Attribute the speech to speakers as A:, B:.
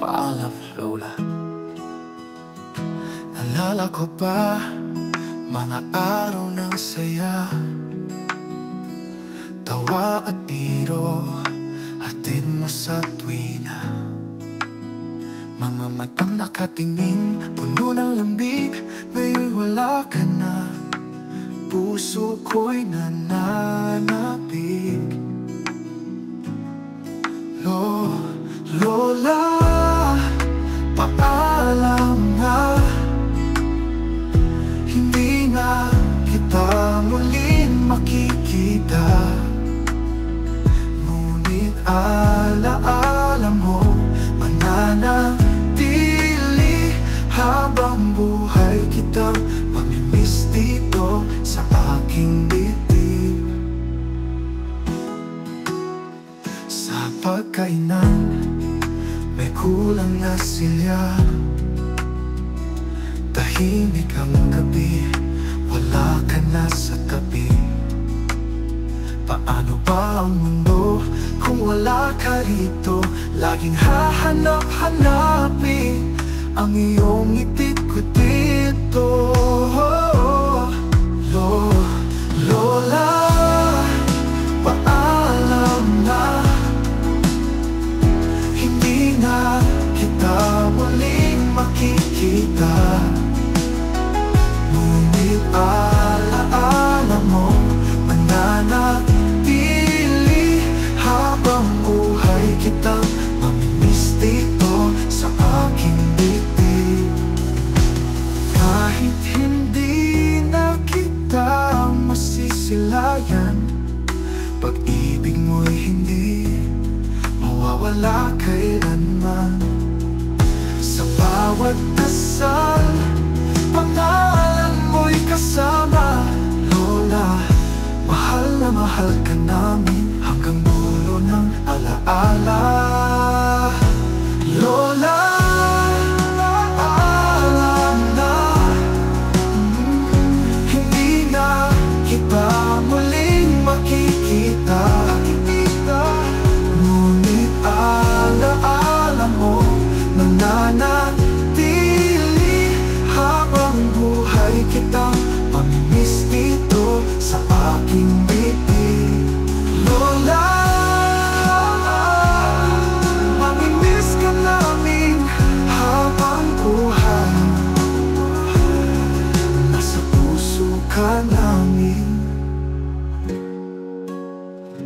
A: Paalam, Lola. Naalala ko pa mga araw ng saya, tawa at biro, hatid mo sa tuwina. Mga matang nakatingin, puno ng lambing. Ngayon wala ka na, puso ko'y nananapig. Lola, paalam na, hindi na kita muling makikita. Ngunit alaala mo mananatili, habang buhay kitang mamimiss dito sa aking dibdib. Sa pagkainan, may kulang na silya. Tahimik ang gabi, wala ka na sa tabi. Paano ba ang mundo kung wala ka rito? Laging hahanap-hanapin ang iyong ngiti ko dito. Lola, paalam na, hindi na kita muling makikita. Ngunit alaala mo mananatili, habang buhay kitang mamimiss dito sa aking dibdib. Kahit hindi na kita masisilayan, pag-ibig mo'y hindi mawawala kailanman. Sa bawat dasal, pangalan mo'y kasama. Lola, mahal na mahal ka namin hanggang dulo ng alaala.